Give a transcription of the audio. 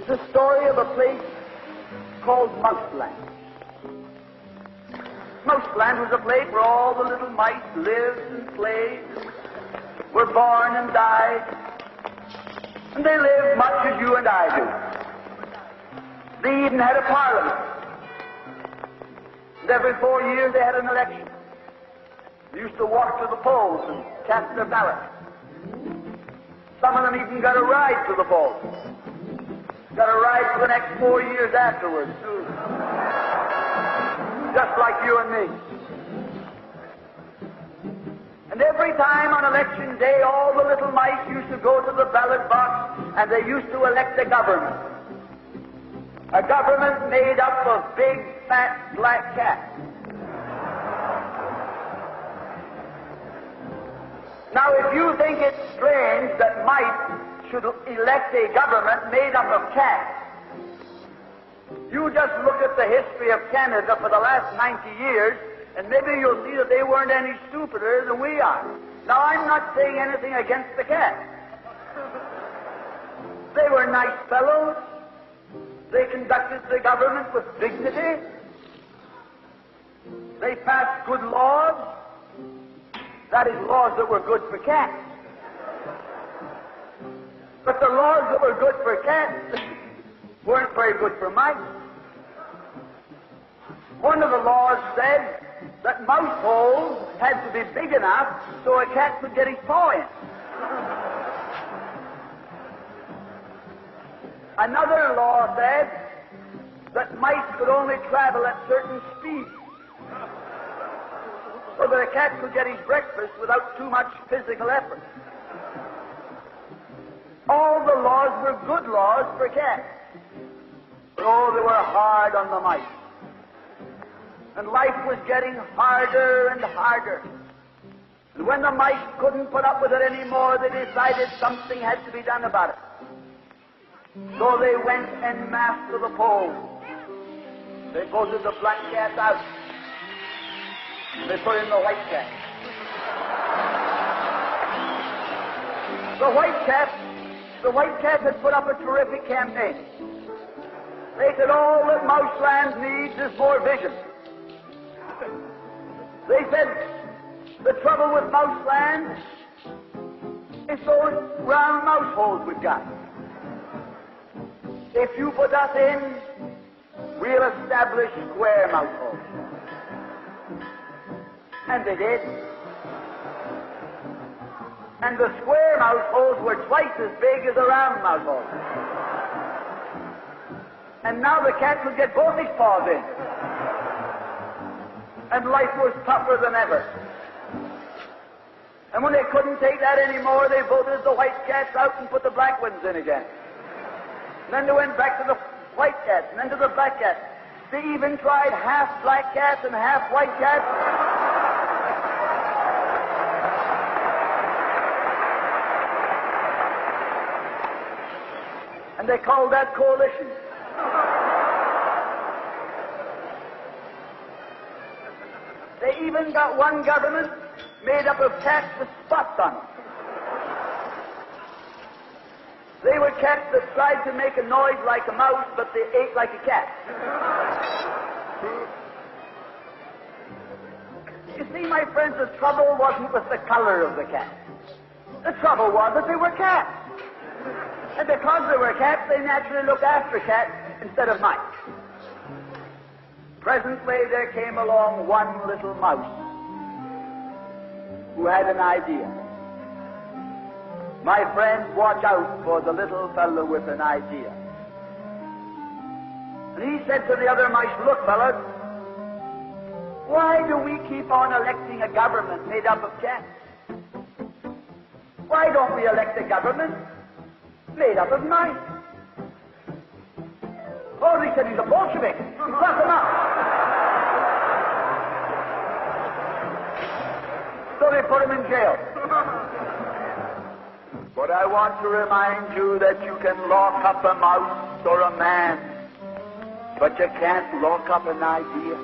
the story of a place called Mouseland. Mouseland was a place where all the little mice lived and played, were born and died, and they lived much as you and I do. They even had a parliament. And every 4 years they had an election. They used to walk to the polls and cast their ballot. Some of them even got a ride to the polls. Got a ride for the next 4 years afterwards, too. Just like you and me. And every time on election day, all the little mice used to go to the ballot box and they used to elect a government. A government made up of big, fat, black cats. Now, if you think it's strange that mice should elect a government made up of cats, you just look at the history of Canada for the last 90 years, and maybe you'll see that they weren't any stupider than we are. Now, I'm not saying anything against the cats. They were nice fellows. They conducted the government with dignity. They passed good laws. That is, laws that were good for cats. But the laws that were good for cats weren't very good for mice. One of the laws said that mouse holes had to be big enough so a cat could get his paw in. Another law said that mice could only travel at certain speeds, so that a cat could get his breakfast without too much physical effort. All the laws were good laws for cats, but oh, they were hard on the mice. And life was getting harder and harder. And when the mice couldn't put up with it anymore, they decided something had to be done about it. So they went en masse to the polls. They voted the black cat out. They put in the white cat. The white cat had put up a terrific campaign. They said all that Mouseland needs is more vision. They said the trouble with Mouseland is those round mouse holes we've got. If you put us in, we'll establish square mouse holes. And they did. And the square mouse holes were twice as big as the round mouse holes. And now the cat could get both his paws in. And life was tougher than ever. And when they couldn't take that anymore, they voted the white cats out and put the black ones in again. And then they went back to the white cats, and then to the black cats. They even tried half black cats and half white cats. And they called that coalition. They even got one government made up of cats with spots on them. They were cats that tried to make a noise like a mouse, but they ate like a cat. You see, my friends, the trouble wasn't with the color of the cat. The trouble was that they were cats. And because they were cats, they naturally looked after cats instead of mice. Presently, there came along one little mouse who had an idea. My friends, watch out for the little fellow with an idea. And he said to the other mice, look, fellas, why do we keep on electing a government made up of cats? Why don't we elect a government made up of mice? Oh, he said he's a Bolshevik. Clap him up. So they put him in jail. But I want to remind you that you can lock up a mouse or a man, but you can't lock up an idea.